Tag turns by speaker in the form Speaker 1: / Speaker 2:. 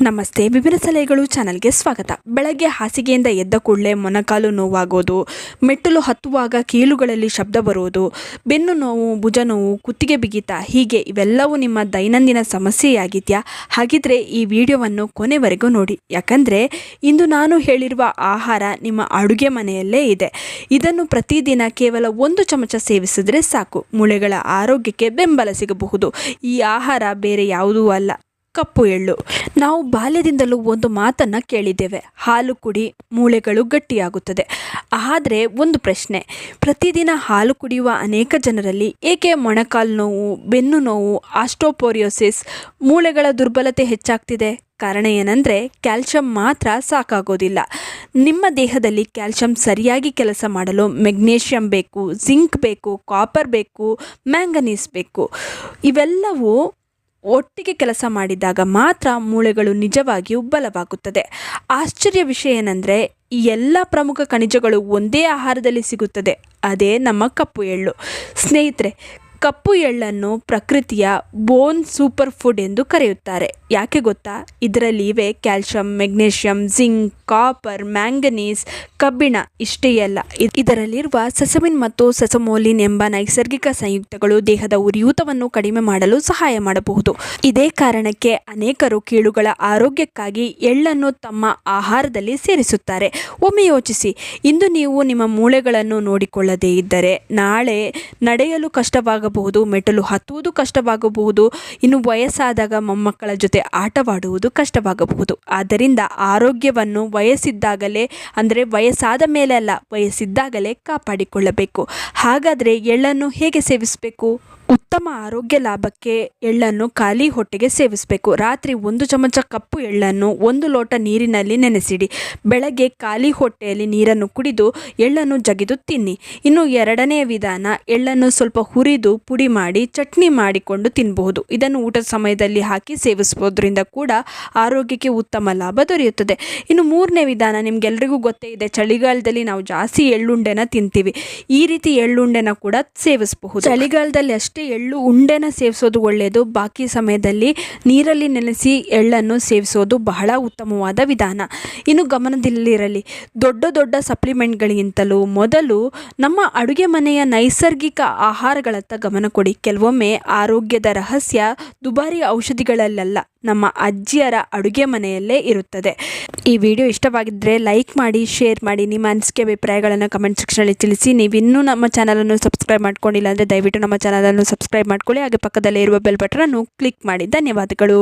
Speaker 1: ನಮಸ್ತೆ. ವಿಭಿನ್ನ ಸಲಹೆಗಳು ಚಾನಲ್ಗೆ ಸ್ವಾಗತ. ಬೆಳಗ್ಗೆ ಹಾಸಿಗೆಯಿಂದ ಎದ್ದ ಕೂಡಲೇ ಮೊಣಕಾಲು ನೋವಾಗೋದು, ಮೆಟ್ಟಲು ಹತ್ತುವಾಗ ಕೀಲುಗಳಲ್ಲಿ ಶಬ್ದ ಬರುವುದು, ಬೆನ್ನು ನೋವು, ಭುಜ ನೋವು, ಕುತ್ತಿಗೆ ಬಿಗಿತ, ಹೀಗೆ ಇವೆಲ್ಲವೂ ನಿಮ್ಮ ದೈನಂದಿನ ಸಮಸ್ಯೆಯಾಗಿದೆಯಾ? ಹಾಗಿದ್ರೆ ಈ ವಿಡಿಯೋವನ್ನು ಕೊನೆವರೆಗೂ ನೋಡಿ. ಯಾಕಂದರೆ ಇಂದು ನಾನು ಹೇಳಿರುವ ಆಹಾರ ನಿಮ್ಮ ಅಡುಗೆ ಮನೆಯಲ್ಲೇ ಇದೆ. ಇದನ್ನು ಪ್ರತಿದಿನ ಕೇವಲ 1 ಚಮಚ ಸೇವಿಸಿದ್ರೆ ಸಾಕು, ಮೂಳೆಗಳ ಆರೋಗ್ಯಕ್ಕೆ ಬೆಂಬಲ ಸಿಗಬಹುದು. ಈ ಆಹಾರ ಬೇರೆ ಯಾವುದೂ ಅಲ್ಲ, ಕಪ್ಪು ಎಳ್ಳು. ನಾವು ಬಾಲ್ಯದಿಂದಲೂ ಒಂದು ಮಾತನ್ನು ಕೇಳಿದ್ದೇವೆ, ಹಾಲು ಕುಡಿ ಮೂಳೆಗಳು ಗಟ್ಟಿಯಾಗುತ್ತದೆ. ಆದರೆ ಒಂದು ಪ್ರಶ್ನೆ, ಪ್ರತಿದಿನ ಹಾಲು ಕುಡಿಯುವ ಅನೇಕ ಜನರಲ್ಲಿ ಏಕೆ ಮೊಣಕಾಲು ನೋವು, ಬೆನ್ನು ನೋವು, ಆಸ್ಟೋಪೊರಿಯೋಸಿಸ್, ಮೂಳೆಗಳ ದುರ್ಬಲತೆ ಹೆಚ್ಚಾಗ್ತಿದೆ? ಕಾರಣ ಏನಂದರೆ ಕ್ಯಾಲ್ಶಿಯಂ ಮಾತ್ರ ಸಾಕಾಗೋದಿಲ್ಲ. ನಿಮ್ಮ ದೇಹದಲ್ಲಿ ಕ್ಯಾಲ್ಶಿಯಂ ಸರಿಯಾಗಿ ಕೆಲಸ ಮಾಡಲು ಮೆಗ್ನೀಷಿಯಂ ಬೇಕು, ಜಿಂಕ್ ಬೇಕು, ಕಾಪರ್ ಬೇಕು, ಮ್ಯಾಂಗನೀಸ್ ಬೇಕು. ಇವೆಲ್ಲವೂ ಒಟ್ಟಿಗೆ ಕೆಲಸ ಮಾಡಿದಾಗ ಮಾತ್ರ ಮೂಳೆಗಳು ನಿಜವಾಗಿಯೂ ಬಲವಾಗುತ್ತದೆ. ಆಶ್ಚರ್ಯ ವಿಷಯ ಏನಂದರೆ ಈ ಎಲ್ಲ ಪ್ರಮುಖ ಖನಿಜಗಳು ಒಂದೇ ಆಹಾರದಲ್ಲಿ ಸಿಗುತ್ತದೆ, ಅದೇ ನಮ್ಮ ಕಪ್ಪು ಎಳ್ಳು. ಸ್ನೇಹಿತರೆ, ಕಪ್ಪು ಎಳ್ಳನ್ನು ಪ್ರಕೃತಿಯ ಬೋನ್ ಸೂಪರ್ ಫುಡ್ ಎಂದು ಕರೆಯುತ್ತಾರೆ. ಯಾಕೆ ಗೊತ್ತಾ? ಇದರಲ್ಲಿ ಇವೆ calcium, magnesium, zinc, copper, manganese, ಕಬ್ಬಿಣ. ಇಷ್ಟೇ ಅಲ್ಲ, ಇದರಲ್ಲಿರುವ ಸೆಸಮಿನ್ ಮತ್ತು ಸೆಸಮೋಲಿನ್ ಎಂಬ ನೈಸರ್ಗಿಕ ಸಂಯುಕ್ತಗಳು ದೇಹದ ಉರಿಯೂತವನ್ನು ಕಡಿಮೆ ಮಾಡಲು ಸಹಾಯ ಮಾಡಬಹುದು. ಇದೇ ಕಾರಣಕ್ಕೆ ಅನೇಕರು ಕೀಲುಗಳ ಆರೋಗ್ಯಕ್ಕಾಗಿ ಎಳ್ಳನ್ನು ತಮ್ಮ ಆಹಾರದಲ್ಲಿ ಸೇರಿಸುತ್ತಾರೆ. ಒಮ್ಮೆ ಯೋಚಿಸಿ, ಇಂದು ನೀವು ನಿಮ್ಮ ಮೂಳೆಗಳನ್ನು ನೋಡಿಕೊಳ್ಳದೇ ಇದ್ದರೆ ನಾಳೆ ನಡೆಯಲು ಕಷ್ಟವಾಗಬಹುದು, ಮೆಟ್ಟಲು ಹತ್ತುವುದು ಕಷ್ಟವಾಗಬಹುದು, ಇನ್ನು ವಯಸ್ಸಾದಾಗ ಮೊಮ್ಮಕ್ಕಳ ಜೊತೆ ಆಟವಾಡುವುದು ಕಷ್ಟವಾಗಬಹುದು. ಆದ್ದರಿಂದ ಆರೋಗ್ಯವನ್ನು ವಯಸ್ಸಿದ್ದಾಗಲೇ, ಅಂದರೆ ವಯಸ್ಸಾದ ಮೇಲೆ ಅಲ್ಲ, ವಯಸ್ಸಿದ್ದಾಗಲೇ ಕಾಪಾಡಿಕೊಳ್ಳಬೇಕು. ಹಾಗಾದರೆ ಎಳ್ಳನ್ನು ಹೇಗೆ ಸೇವಿಸಬೇಕು? ಉತ್ತಮ ಆರೋಗ್ಯ ಲಾಭಕ್ಕೆ ಎಳ್ಳನ್ನು ಖಾಲಿ ಹೊಟ್ಟೆಗೆ ಸೇವಿಸಬೇಕು. ರಾತ್ರಿ 1 ಚಮಚ ಕಪ್ಪು ಎಳ್ಳನ್ನು 1 ಲೋಟ ನೀರಿನಲ್ಲಿ ನೆನೆಸಿಡಿ. ಬೆಳಗ್ಗೆ ಖಾಲಿ ಹೊಟ್ಟೆಯಲ್ಲಿ ನೀರನ್ನು ಕುಡಿದು ಎಳ್ಳನ್ನು ಜಗಿದು ತಿನ್ನಿ. ಇನ್ನು ಎರಡನೆಯ ವಿಧಾನ, ಎಳ್ಳನ್ನು ಸ್ವಲ್ಪ ಹುರಿದು ಪುಡಿ ಮಾಡಿ ಚಟ್ನಿ ಮಾಡಿಕೊಂಡು ತಿನ್ನಬಹುದು. ಇದನ್ನು ಊಟದ ಸಮಯದಲ್ಲಿ ಹಾಕಿ ಸೇವಿಸುವುದರಿಂದ ಕೂಡ ಆರೋಗ್ಯಕ್ಕೆ ಉತ್ತಮ ಲಾಭ ದೊರೆಯುತ್ತದೆ. ಇನ್ನು ಮೂರನೇ ವಿಧಾನ, ನಿಮಗೆಲ್ಲರಿಗೂ ಗೊತ್ತೇ ಇದೆ, ಚಳಿಗಾಲದಲ್ಲಿ ನಾವು ಜಾಸ್ತಿ ಎಳ್ಳುಂಡೆನ ತಿಂತೀವಿ. ಈ ರೀತಿ ಎಳ್ಳುಂಡೆನ ಕೂಡ ಸೇವಿಸಬಹುದು. ಚಳಿಗಾಲದಲ್ಲಿ ಅಷ್ಟೇ ಎಳ್ಳು ಉಂಡೆನ ಸೇವಿಸೋದು ಒಳ್ಳೆಯದು. ಬಾಕಿ ಸಮಯದಲ್ಲಿ ನೀರಲ್ಲಿ ನೆನೆಸಿ ಎಳ್ಳನ್ನು ಸೇವಿಸೋದು ಬಹಳ ಉತ್ತಮವಾದ ವಿಧಾನ. ಇನ್ನು ಗಮನದಲ್ಲಿರಲಿ, ದೊಡ್ಡ ದೊಡ್ಡ ಸಪ್ಲಿಮೆಂಟ್ಗಳಿಗಿಂತಲೂ ಮೊದಲು ನಮ್ಮ ಅಡುಗೆ ಮನೆಯ ನೈಸರ್ಗಿಕ ಆಹಾರಗಳತ್ತ ಗಮನ ಕೊಡಿ. ಕೆಲವೊಮ್ಮೆ ಆರೋಗ್ಯದ ರಹಸ್ಯ ದುಬಾರಿ ಔಷಧಿಗಳಲ್ಲ, ನಮ್ಮ ಅಜ್ಜಿಯರ ಅಡುಗೆ ಮನೆಯಲ್ಲೇ ಇರುತ್ತದೆ. ಈ ವಿಡಿಯೋ ಇಷ್ಟವಾಗಿದ್ದರೆ ಲೈಕ್ ಮಾಡಿ, ಶೇರ್ ಮಾಡಿ, ನಿಮ್ಮ ಅನಿಸಿಕೆ ಅಭಿಪ್ರಾಯಗಳನ್ನು ಕಮೆಂಟ್ ಸೆಕ್ಷನಲ್ಲಿ ತಿಳಿಸಿ. ನೀವಿನ್ನೂ ನಮ್ಮ ಚಾನಲನ್ನು ಸಬ್ಸ್ಕ್ರೈಬ್ ಮಾಡ್ಕೊಂಡಿಲ್ಲ ಅಂದರೆ ದಯವಿಟ್ಟು ನಮ್ಮ ಚಾನಲನ್ನು ಸಬ್ಸ್ಕ್ರೈಬ್ ಮಾಡ್ಕೊಳ್ಳಿ. ಹಾಗೆ ಪಕ್ಕದಲ್ಲೇ ಇರುವ ಬೆಲ್ ಬಟನನ್ನು ಕ್ಲಿಕ್ ಮಾಡಿ. ಧನ್ಯವಾದಗಳು.